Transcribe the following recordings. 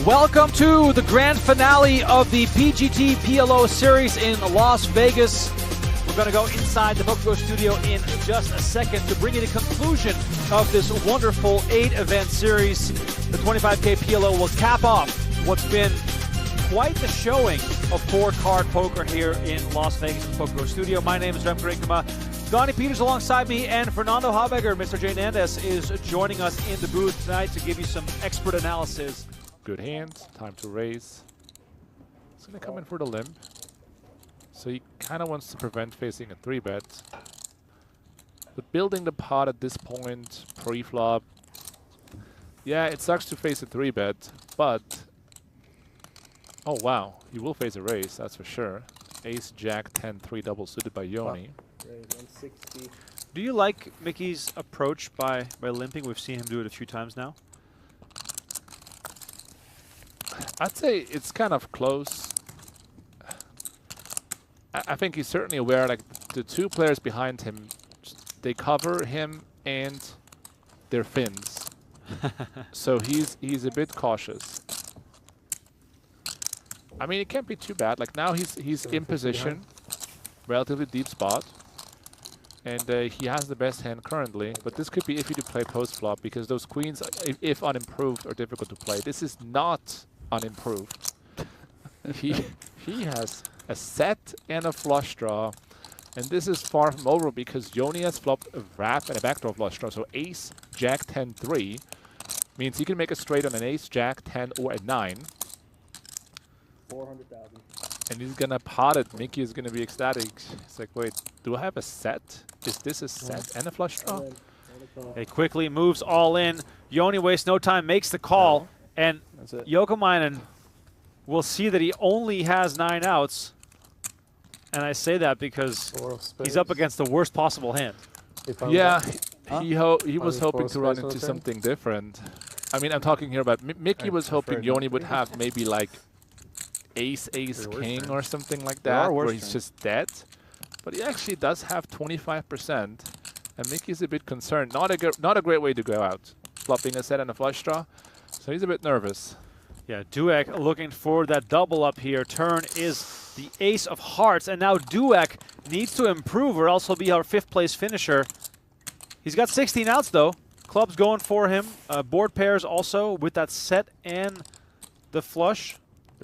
Welcome to the grand finale of the PGT PLO series in Las Vegas. We're going to go inside the PokerGo studio in just a second to bring you the conclusion of this wonderful 8-event series. The 25K PLO will cap off what's been quite the showing of 4-card poker here in Las Vegas in the PokerGo studio. My name is Remco Rinkema. Donnie Peters alongside me, and Fernando Habegger, Mr. J. Nandez, is joining us in the booth tonight to give you some expert analysis. Good hand, time to raise. He's going to come in for the limp. So he kind of wants to prevent facing a 3-bet. But building the pot at this point, pre-flop, yeah, it sucks to face a 3-bet, but oh wow, he will face a raise, that's for sure. Ace, Jack, 10, 3 double suited by Joni. Raise 160. Do you like Mickey's approach by limping? We've seen him do it a few times now. I'd say it's kind of close. I think he's certainly aware, like, the two players behind him, they cover him and their fins. So he's a bit cautious. I mean, it can't be too bad. Like, now he's in position, relatively deep spot, and he has the best hand currently. But this could be iffy to play post-flop because those queens, if unimproved, are difficult to play. This is not unimproved. he has a set and a flush draw, and this is far from over because Joni has flopped a wrap and a backdoor flush draw. So ace, jack, 10, 3 means he can make a straight on an ace, jack, 10, or a 9. 400,000. And he's gonna pot it. Mickey is gonna be ecstatic. It's like, wait, do I have a set? Is this a set and a flush draw? He quickly moves all in. Joni wastes no time, makes the call, and Jouhkimainen will see that he only has 9 outs. And I say that because he's up against the worst possible hand. Yeah, he was hoping to run into something different. I mean, I'm talking here about Mickey was hoping Joni would have maybe like ace, king or something like that, where he's just dead. But he actually does have 25%, and Mickey's a bit concerned. Not a great way to go out, flopping a set and a flush draw. So he's a bit nervous. Yeah, Duek looking for that double up here. Turn is the ace of hearts, and now Duek needs to improve or else he'll be our 5th place finisher. He's got 16 outs though. Club's going for him. Board pairs also with that set and the flush.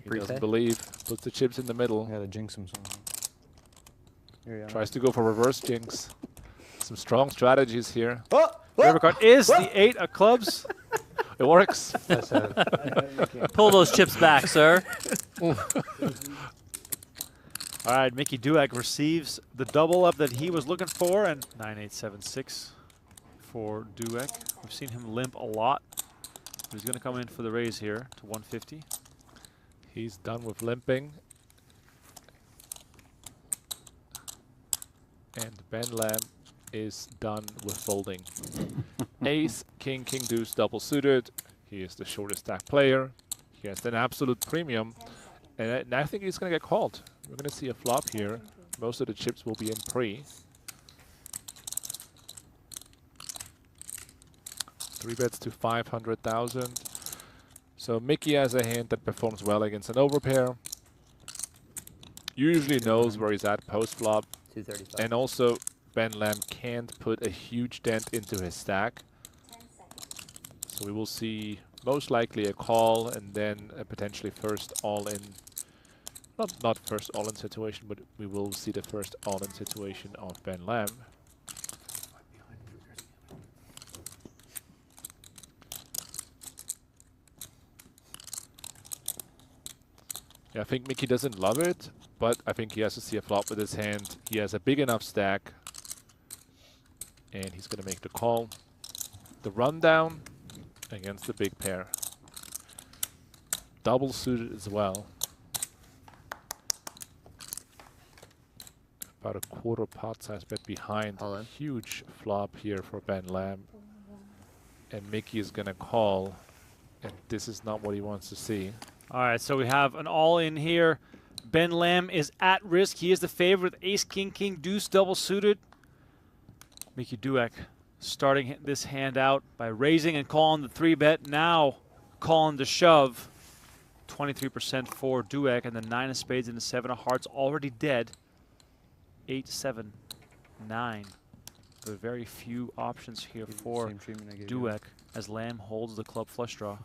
He doesn't believe. Puts the chips in the middle. Gotta jinx him somehow. Tries to go for reverse jinx. Some strong strategies here. River card is the 8 of clubs. It works. Pull those chips back, sir. All right, Mickey Duek receives the double up that he was looking for, and 9876 for Duek. We've seen him limp a lot. He's going to come in for the raise here to 150. He's done with limping. And Ben Lamb is done with folding. Ace, king, deuce, double suited. He is the shortest stack player. He has an absolute premium. And I think he's going to get called. We're going to see a flop here. Most of the chips will be in pre. 3 bets to 500,000. So Mickey has a hand that performs well against an overpair. Usually knows where he's at post-flop. 235. And also, Ben Lamb can't put a huge dent into his stack. So we will see most likely a call and then a potentially first all-in. Not first all-in situation, but we will see the first all-in situation of Ben Lamb. Yeah, I think Mickey doesn't love it, but I think he has to see a flop with his hand. He has a big enough stack, and he's going to make the call. The rundown against the big pair. Double suited as well. About a quarter pot size bet behind. Huge flop here for Ben Lamb. And Mickey is going to call, and this is not what he wants to see. All right, so we have an all-in here. Ben Lamb is at risk. He is the favorite. Ace, king, deuce, double suited. Mickey Duek starting this hand out by raising and calling the 3-bet. Now calling the shove. 23% for Duek, and the 9 of spades and the 7 of hearts already dead. 8, 7, 9. There are very few options here for Duek as Lamb holds the club flush draw.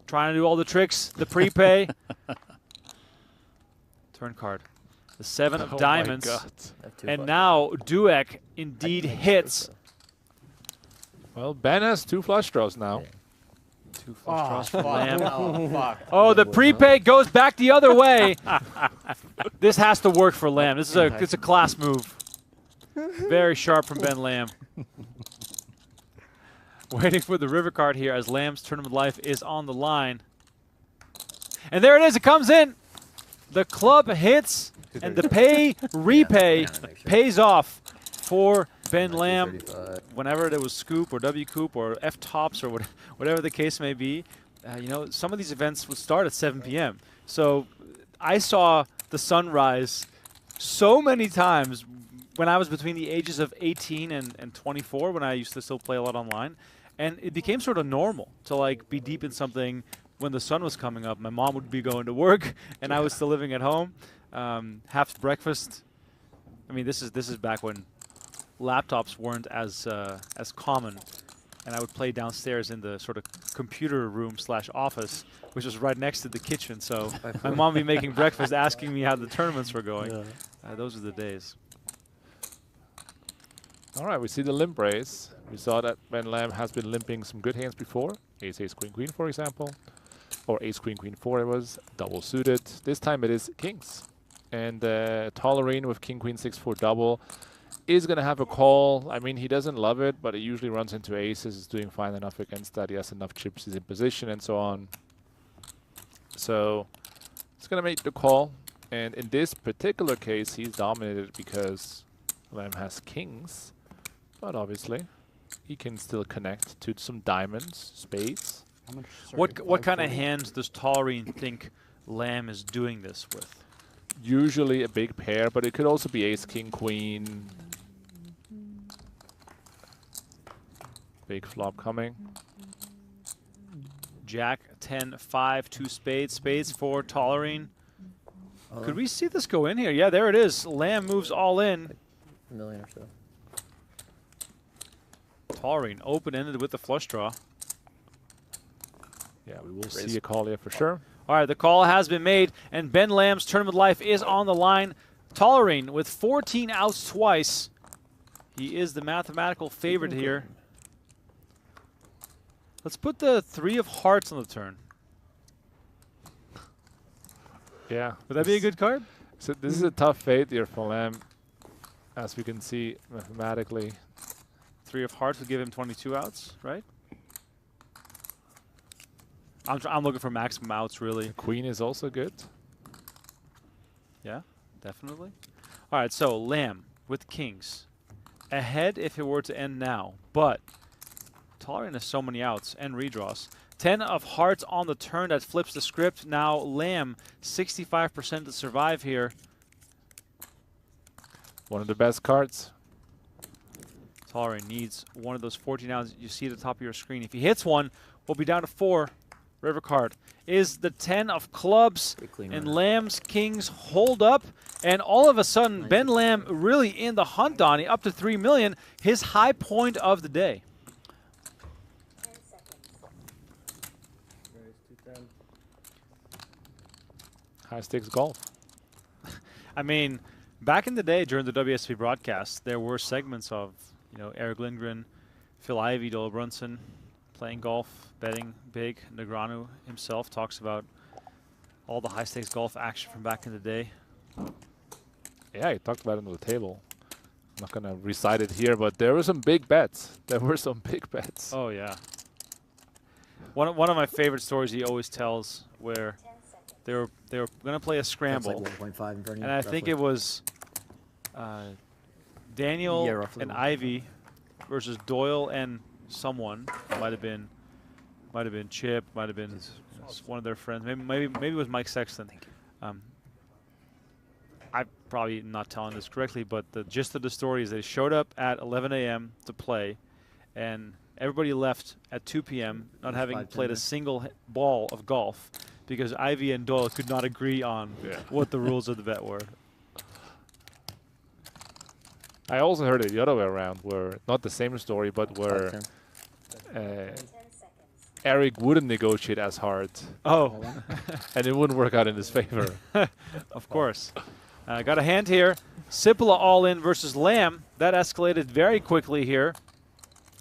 Trying to do all the tricks, the prepay. Turn card. The 7 of diamonds. And now Duek indeed hits. Well, Ben has 2 flush draws now. 2 flush draws for Lamb. Oh, The prepay goes back the other way. This has to work for Lamb. This is it's a class move. Very sharp from Ben Lamb. Waiting for the river card here as Lamb's tournament life is on the line. And there it is. It comes in. The club hits, and the repay pays off for Ben Lamb. Whenever there was scoop or W coop or F tops or whatever the case may be, you know, some of these events would start at 7 p.m. So I saw the sunrise so many times when I was between the ages of 18 and 24, when I used to still play a lot online. And it became sort of normal to like be deep in something when the sun was coming up. My mom would be going to work, and I was still living at home. Have breakfast. I mean, this is back when laptops weren't as common, and I would play downstairs in the sort of computer room / office, which was right next to the kitchen. So my mom would be making breakfast, asking me how the tournaments were going. Those are the days. All right, we see the limp raise. We saw that Ben Lamb has been limping some good hands before. Ace, Ace, Queen, Queen, for example. Or Ace, Queen, Queen, 4 it was. Double suited. This time it is kings. And Tollerene with King, Queen, 6, 4 double is going to have a call. I mean, he doesn't love it, but he usually runs into aces. He's doing fine enough against that. He has enough chips. He's in position and so on. So it's going to make the call. And in this particular case, he's dominated because Lamb has kings. But obviously, he can still connect to some diamonds, spades. What kind of hands does Tollerene think Lamb is doing this with? Usually a big pair, but it could also be ace, king, queen. Big flop coming. Jack, 10, 5, 2 spades. Spades for Tollerene. Could we see this go in here? Yeah, there it is. Lamb moves all in. A million or so. Tollerene open-ended with the flush draw. Yeah, we will see a call here for sure. All right, the call has been made, and Ben Lamb's tournament life is on the line. Tollerene with 14 outs twice. He is the mathematical favorite here. Let's put the 3 of hearts on the turn. Yeah. Would that be a good card? So this is a tough fate here for Lamb, as we can see mathematically. 3 of hearts would give him 22 outs, right? I'm looking for maximum outs, really. The queen is also good. Yeah, definitely. All right, so Lamb with kings. Ahead if it were to end now, but Tollerene has so many outs and redraws. 10 of hearts on the turn, that flips the script. Now Lamb, 65% to survive here. One of the best cards. Tollerene needs one of those 14 outs you see at the top of your screen. If he hits one, we'll be down to 4. River card is the 10 of clubs, and Lamb's kings hold up, and all of a sudden Ben Lamb really in the hunt, Donnie, up to 3 million, his high point of the day. High stakes golf. I mean, back in the day during the WSB broadcast, there were segments of, you know, Eric Lindgren, Phil Ivey, Dola Brunson playing golf, betting big. Negreanu himself talks about all the high stakes golf action from back in the day. Yeah, he talked about it on the table. I'm not going to recite it here, but there were some big bets. There were some big bets. Oh, yeah. One of my favorite stories he always tells, where they were going to play a scramble, Like 1.5 in front of you, and I think it was Daniel and Ivy versus Doyle and someone. Might have been Chip, might have been one of their friends. Maybe it was Mike Sexton. I'm probably not telling this correctly, but the gist of the story is they showed up at 11 a.m. to play, and Everybody left at 2 p.m. not having 5-10 played a minutes. single ball of golf because Ivy and Doyle could not agree on what the rules of the bet were. I also heard it the other way around, where not the same story, but where 5-10. Eric wouldn't negotiate as hard, Oh, and it wouldn't work out in his favor. of course. Got a hand here. Sipilä all in versus Lamb. That escalated very quickly here.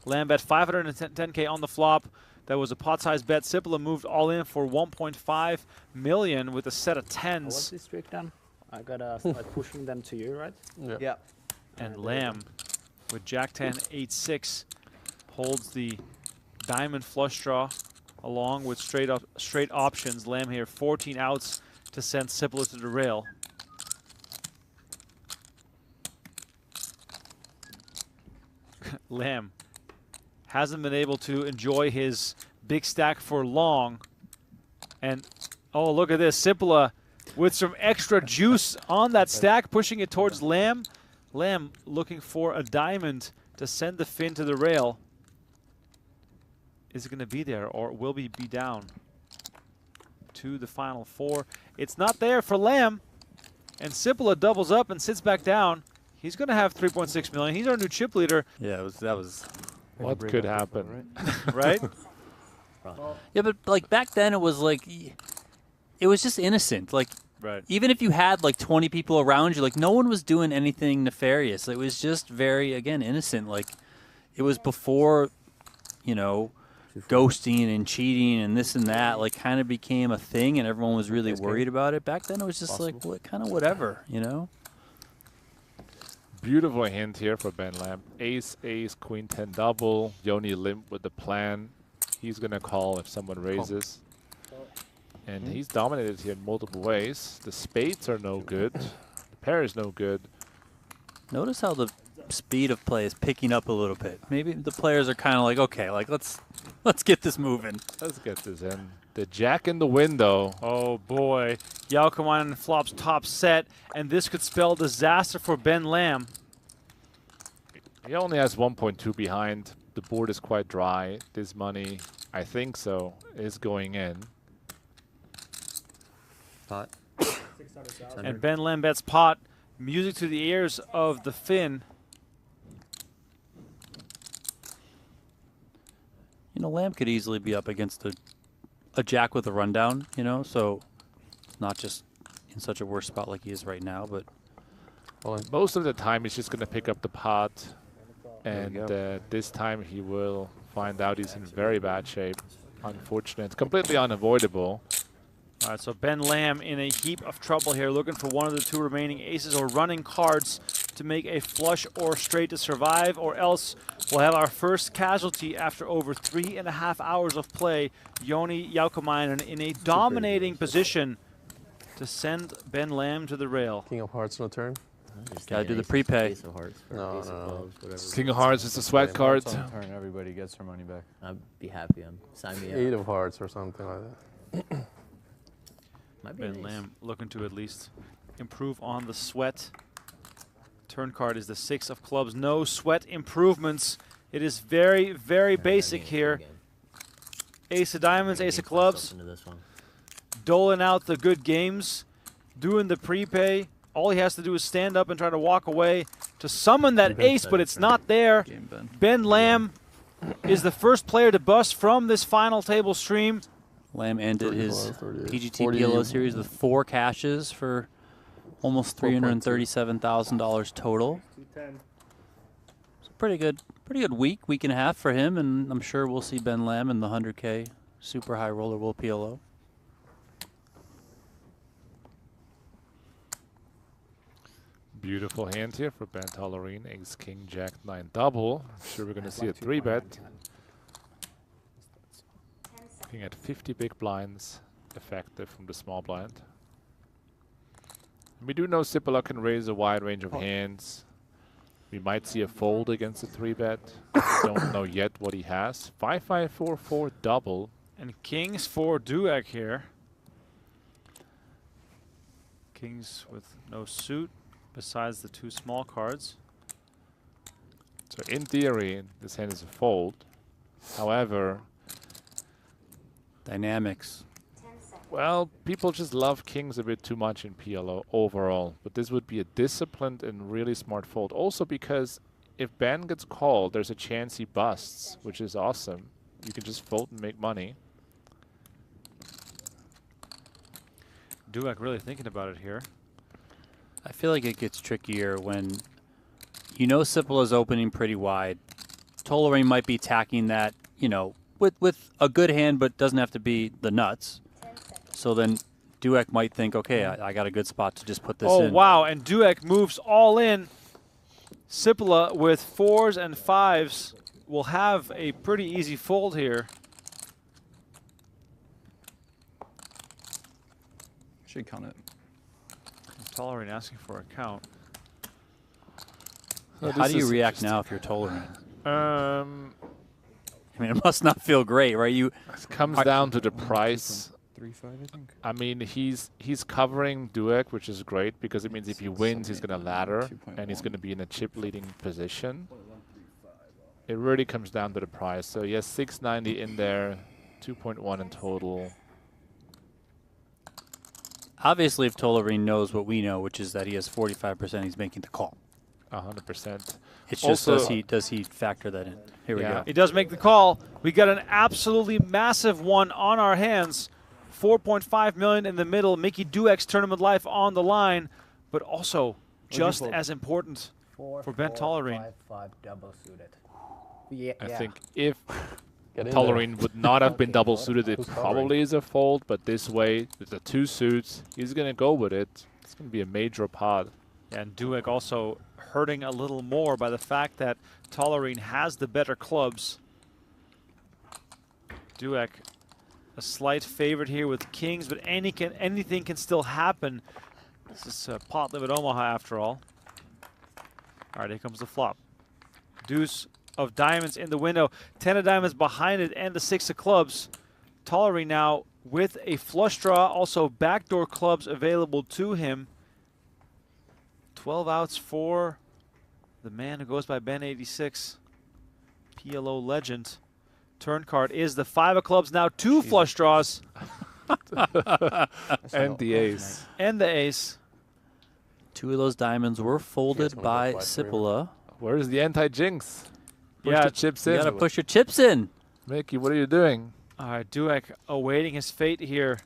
Lamb bet 510K on the flop. That was a pot-sized bet. Sipilä moved all in for 1.5 million with a set of What's tens. this trick then? I gotta start pushing them to you, right? Yeah. And Lamb with Jack 10, 8-6 holds the diamond flush draw along with straight options. Lamb here 14 outs to send Sipilä to the rail. Lamb hasn't been able to enjoy his big stack for long. And oh, look at this. Sipilä with some extra juice on that stack, pushing it towards Lamb. Lamb looking for a diamond to send the fin to the rail. Is it going to be there, or will we be down to the final four? It's not there for Lamb. And Sipilä doubles up and sits back down. He's going to have 3.6 million. He's our new chip leader, Yeah, that was. What could happen? right? Yeah, but like back then, it was like, it was just innocent. Like, Right. even if you had like 20 people around you, like no one was doing anything nefarious. It was just very, again, innocent. Like, it was before, you know, ghosting and cheating and this and that, like, kind of became a thing, and everyone was really worried about it. Back then, it was just like, what, kind of whatever, you know? Beautiful hand here for Ben Lamb. Ace, ace, queen 10 double. Joni limp with the plan. He's going to call if someone raises. And he's dominated here in multiple ways. The spades are no good. The pair is no good. Notice how the speed of play is picking up a little bit. Maybe the players are kind of like, okay, like let's get this moving. Let's get this in. The jack in the window. Oh boy. Jouhkimainen flops top set, and this could spell disaster for Ben Lamb. He only has 1.2 behind. The board is quite dry. This money, I think so, is going in. Pot. And Ben Lamb bets pot. Music to the ears of the Finn. You know, Lamb could easily be up against a jack with a rundown, you know, so it's not just in such a worse spot like he is right now, but Most of the time, he's just going to pick up the pot. And this time, he will find out he's in very bad shape. Unfortunate. It's completely unavoidable. All right, so Ben Lamb in a heap of trouble here, looking for one of the two remaining aces or running cards to make a flush or straight to survive, or else we'll have our first casualty after over 3.5 hours of play. Joni Jouhkimainen in a dominating position to send Ben Lamb to the rail. King of hearts no turn. gotta do the prepay. Ace of hearts or No, ace of no. clubs, whatever. King of Hearts is a sweat card. Turn, everybody gets their money back. I'd be happy. Sign me up. 8 of hearts or something like that. Might be Ben an ace. Lamb looking to at least improve on the sweat. Turn card is the 6 of clubs. No sweat improvements. It is very, very basic here. Ace of diamonds, ace of clubs. Into this one. Doling out the good games, doing the prepay. All he has to do is stand up and try to walk away to summon that ace, but it's not there. Game, Ben. Ben Lamb is the first player to bust from this final table stream. Lamb ended his 38, PGT 40. PLO series with 4 cashes for almost $337,000 total. It's a pretty good week and a half for him, and I'm sure we'll see Ben Lamb in the 100K super high roller will PLO. Beautiful hand here for Ben Tollerene. Ace, king, jack, 9 double. I'm sure we're going to see a 3-bet. Looking at 50 big blinds effective from the small blind. We do know Sipilä can raise a wide range of hands. We might see a fold against a 3-bet. Don't know yet what he has. 5-5-4-4 double. And kings for Duek here. Kings with no suit besides the 2 small cards. So in theory, this hand is a fold. However, Dynamics. well, people just love kings a bit too much in PLO overall. But this would be a disciplined and really smart fold. Also because if Ben gets called, there's a chance he busts, which is awesome. You can just fold and make money. Duek really thinking about it here. I feel like it gets trickier when you know Sipilä is opening pretty wide. Tollerene might be tacking that, you know, with a good hand, but doesn't have to be the nuts. So then Duek might think, okay, I got a good spot to just put this in. Oh, wow, and Duek moves all in. Sipilä with 4s and 5s will have a pretty easy fold here. Should count it. Tollerene asking for a count. So How this do you is react now if you're Tollerene? It I mean, it must not feel great, right? comes down to the price. 3-5, I think. I mean, he's covering Duek, which is great because it means if he wins, he's going to ladder and he's going to be in a chip leading position. It really comes down to the price. So he has 690 in there, 2.1 in total. Obviously, if Tollerene knows what we know, which is that he has 45%, he's making the call. 100%. It's just Also, does he factor that in? Here we Yeah. go. He does make the call. We got an absolutely massive one on our hands. 4.5 million in the middle. Mickey Duek's tournament life on the line, but also just as important for Ben Tollerene. 5 double suited. Yeah, I think if Get in Tollerene would not have been double suited, it Who's probably is a fold, but this way, with the 2 suits, he's going to go with it. It's going to be a major pot. And Duek also hurting a little more by the fact that Tollerene has the better clubs. Duek, a slight favorite here with kings, but anything can still happen. This is pot limit Omaha after all. All right, here comes the flop. Deuce of diamonds in the window, 10 of diamonds behind it, and the 6 of clubs. Tollerene now with a flush draw, also backdoor clubs available to him. 12 outs for the man who goes by Ben86, PLO legend. Turn card is the 5 of clubs, now 2 flush draws. And the ace. And the ace. 2 of those diamonds were folded by Sipilä. Where's the anti-jinx? Push Yeah, the chips You in. gotta push your chips in. Mickey, what are you doing? All right, Duek awaiting his fate here,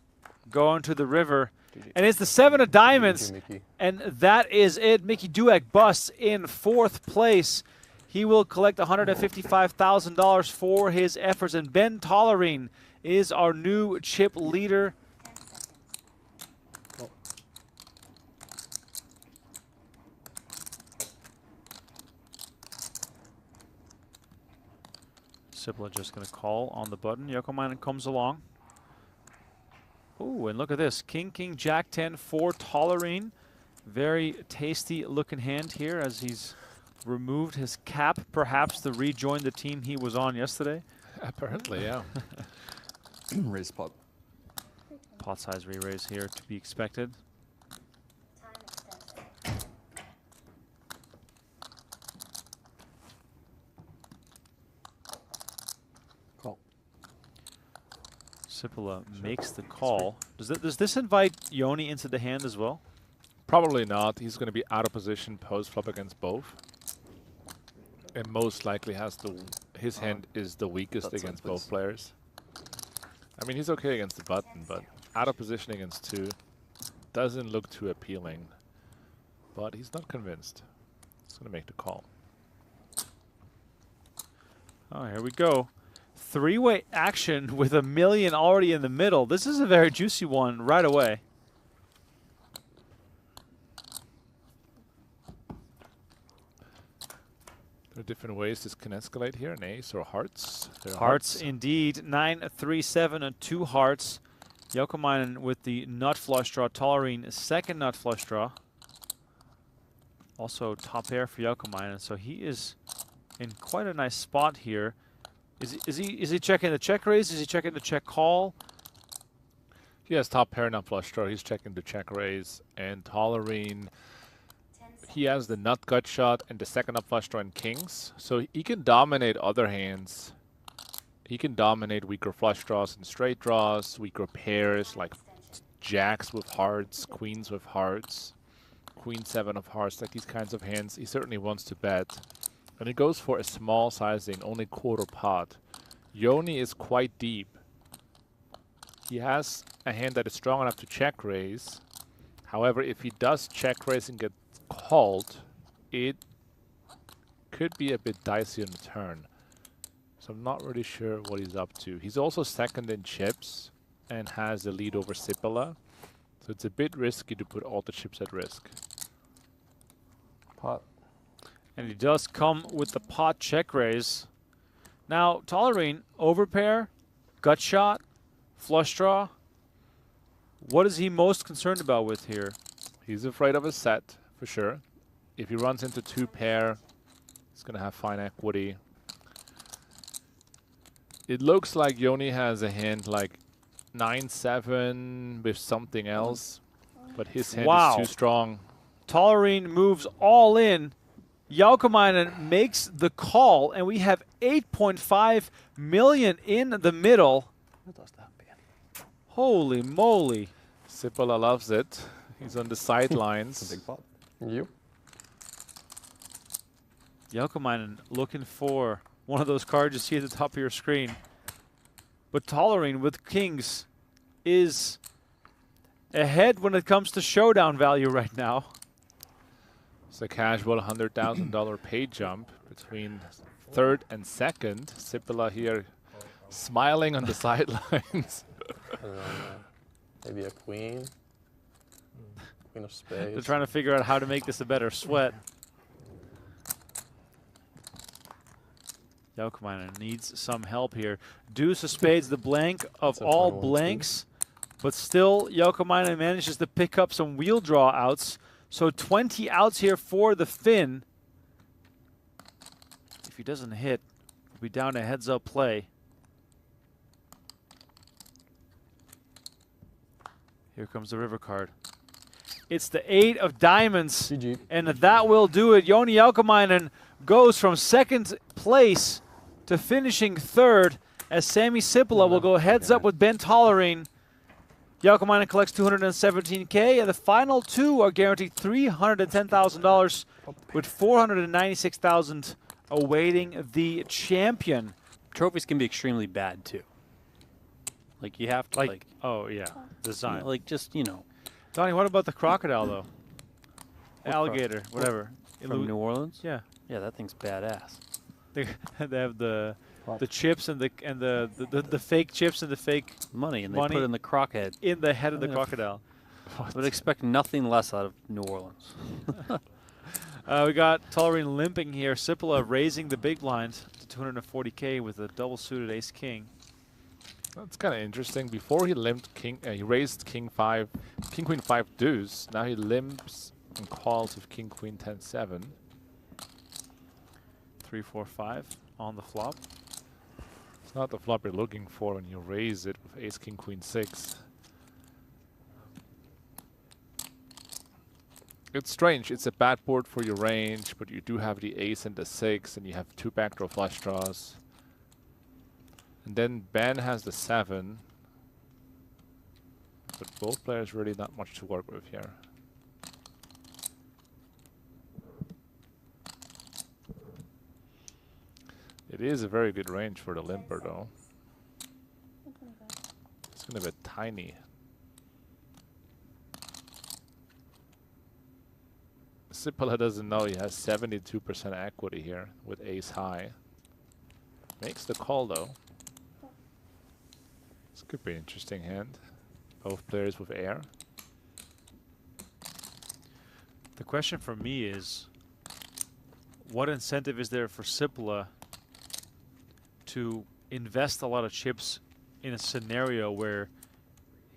going to the river. And it's the 7 of diamonds, Mickey. and that is it. Mickey Duek busts in 4th place. He will collect $155,000 for his efforts, and Ben Tollerene is our new chip leader. Sipilä just going to call on the button. Jouhkimainen comes along. Ooh, and look at this. King, King, Jack 10 for Tollerene. Very tasty looking hand here as he's removed his cap, perhaps to rejoin the team he was on yesterday. Apparently, yeah. Raise pot. Pot size re-raise here to be expected. Call. Sipilä makes the call. Does this invite Joni into the hand as well? Probably not. He's going to be out of position post-flop against both. And most likely his hand is the weakest That's against like both this. players. I mean, he's okay against the button, but out of position against 2 doesn't look too appealing. But he's not convinced. He's going to make the call. Oh, here we go. 3-way action with $1 million already in the middle. This is a very juicy one right away. There are different ways this can escalate here. An ace or hearts. There are Hearts indeed. 9, 3, 7, and 2 hearts. Jouhkimainen with the nut flush draw. Tollerene second nut flush draw. Also top pair for Jouhkimainen. So he is in quite a nice spot here. Is he checking the check raise? Is he checking the check call? He has top pair, not flush draw. He's checking the check raise. And Tollerene, he has the nut gut shot and the second up flush draw in kings. So he can dominate other hands He can dominate weaker flush draws and straight draws, weaker pairs like jacks with hearts, queens with hearts, queen 7 of hearts, like these kinds of hands. He certainly wants to bet. And he goes for a small sizing, only quarter pot. Joni is quite deep. He has a hand that is strong enough to check raise. However, if he does check raise and get called, it could be a bit dicey on the turn. So I'm not really sure what he's up to. He's also second in chips and has a lead over Sipilä. So it's a bit risky to put all the chips at risk. Pot. And he does come with the pot check raise. Now, Tollerene, overpair, gut shot, flush draw. What is he most concerned about with here? He's afraid of a set, for sure. If he runs into 2 pair, he's going to have fine equity. It looks like Joni has a hand like 9-7 with something else, but his hand is too strong. Tollerene moves all in. Jouhkimainen makes the call, and we have 8.5 million in the middle. Holy moly. Sipilä loves it. He's on the sidelines. Big pot. You? Jouhkimainen looking for one of those cards you see at the top of your screen. But Tollerene with kings is ahead when it comes to showdown value right now. It's a casual $100,000 pay jump between third and second. Sipilä here smiling on the sidelines. I don't know. Maybe a queen. Queen of spades. They're trying to figure out how to make this a better sweat. Jouhkimainen needs some help here. Deuce of spades, the blank of all blanks. But still, Jouhkimainen manages to pick up some wheel draw outs. So 20 outs here for the Finn. If he doesn't hit, we'll be down to heads-up play. Here comes the river card. It's the 8 of diamonds. GG. And that will do it. Joni Jouhkimainen goes from second place to finishing third as Sami Sipilä will go heads up with Ben Tollerene. Jouhkimainen collects $217K, and the final 2 are guaranteed $310,000 with $496,000 awaiting the champion. Trophies can be extremely bad too. Like you have to like oh yeah, design. like just, you know. Donnie, what about the crocodile though? Alligator, whatever. From New Orleans? Yeah. Yeah, that thing's badass. They have the chips and the fake chips and the fake Money, and they money put it in the croc head. in the head of the crocodile. I would expect nothing less out of New Orleans. We got Tollerene limping here. Sipilä raising the big blind to 240K with a double suited ace king. That's kind of interesting. Before he limped king, he raised king queen 5 deuce. Now he limps and calls with king queen 10-7. 3, 4, 5 on the flop. It's not the flop you're looking for when you raise it with ace king queen 6. It's strange. It's a bad board for your range, but you do have the ace and the 6, and you have 2 backdoor flush draws. And then Ben has the 7. But both players really not much to work with here. It is a very good range for the limper, though. It's going to be tiny. Sipilä doesn't know he has 72% equity here with ace high. Makes the call, though. This could be an interesting hand. Both players with air. The question for me is, what incentive is there for Sipilä to invest a lot of chips in a scenario where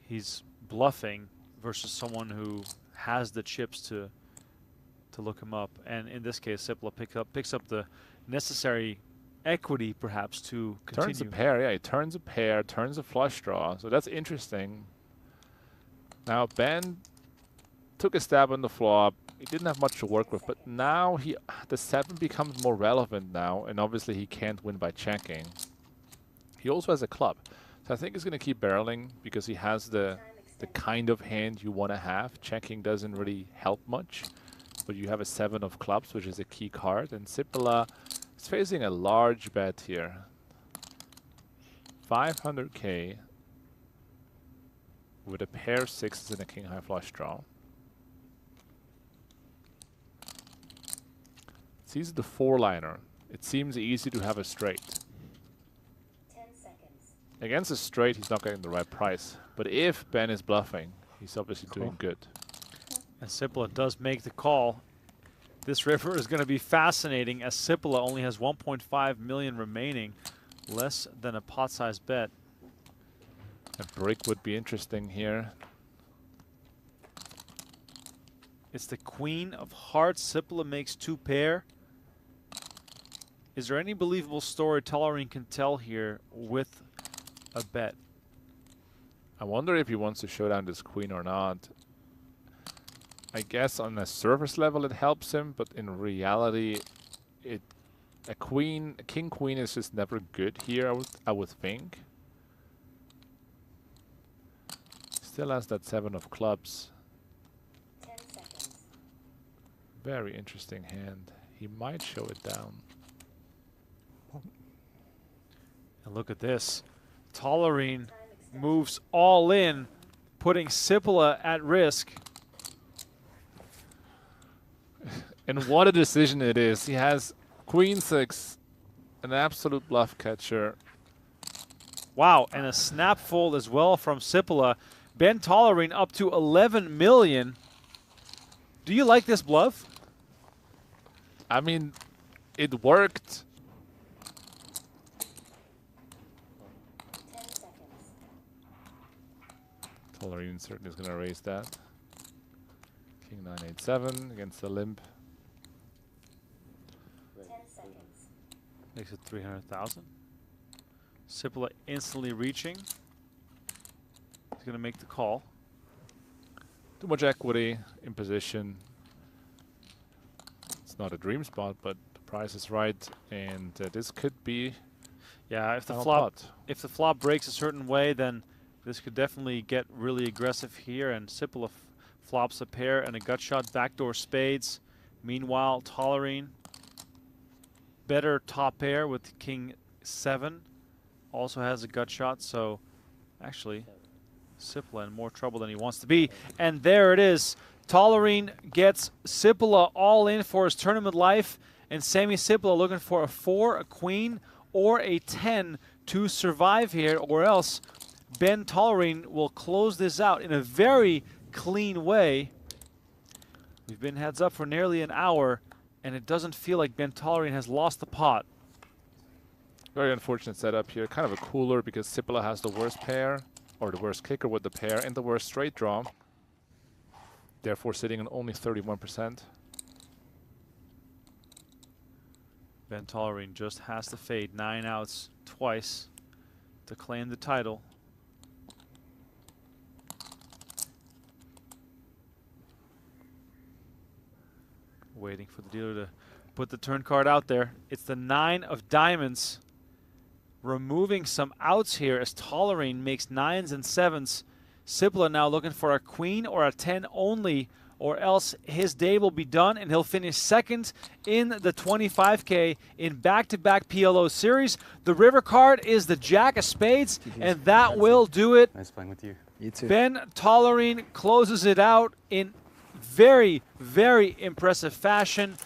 he's bluffing versus someone who has the chips to look him up? And in this case, Sipilä picks up the necessary equity, perhaps, to continue. Turns a pair, yeah. He turns a pair, turns a flush draw. So that's interesting. Now Ben took a stab on the flop. He didn't have much to work with, but now the 7 becomes more relevant now, and obviously he can't win by checking. He also has a club. So I think he's going to keep barreling because he has the kind of hand you want to have. Checking doesn't really help much, but you have a 7 of clubs, which is a key card. And Sipilä is facing a large bet here. 500k with a pair 6s and a king high flush draw. He's the 4-liner. It seems easy to have a straight. 10 seconds. Against a straight, he's not getting the right price. But if Ben is bluffing, he's obviously doing good. And Sipilä does make the call. This river is going to be fascinating as Sipilä only has 1.5 million remaining. Less than a pot-sized bet. A brick would be interesting here. It's the queen of hearts. Sipilä makes 2 pair. Is there any believable story Tollerene can tell here with a bet? I wonder if he wants to show down this queen or not. I guess on a surface level it helps him, but in reality, a king queen is just never good here. I would think. Still has that 7 of clubs. 10 seconds. Very interesting hand. He might show it down. And look at this. Tollerene moves all in, putting Sipilä at risk. And what a decision it is. He has queen 6, an absolute bluff catcher. Wow, and a snap fold as well from Sipilä. Ben Tollerene up to 11 million. Do you like this bluff? I mean, it worked. 10 seconds. Tollerene certainly is going to raise that. King 987 against the limp. 10 seconds. Makes it 300,000. Sipilä instantly reaching. He's going to make the call. Too much equity in position. It's not a dream spot, but the price is right, and this could be. Yeah, if the final flop pot. if the flop breaks a certain way, then this could definitely get really aggressive here. And Sipilä flops a pair and a gut shot, backdoor spades. Meanwhile, Tollerene better top pair with king 7. Also has a gut shot, so actually Sipilä in more trouble than he wants to be. And there it is. Tollerene gets Sipilä all in for his tournament life, and Sami Sipilä looking for a 4, a queen, or a 10 to survive here, or else Ben Tollerene will close this out in a very clean way. We've been heads up for nearly an hour, and it doesn't feel like Ben Tollerene has lost the pot. Very unfortunate setup here. Kind of a cooler because Sipilä has the worst pair, or the worst kicker with the pair, and the worst straight draw. Therefore sitting on only 31%. Ben Tollerene just has to fade 9 outs twice to claim the title. Waiting for the dealer to put the turn card out there. It's the 9 of diamonds. Removing some outs here as Tollerene makes 9s and 7s. Sipilä now looking for a queen or a 10 only, or else his day will be done and he'll finish second in the 25K in back-to-back PLO series. The river card is the Jack of Spades, and that will do it. Nice playing with you. You too. Ben Tollerene closes it out in very, very impressive fashion.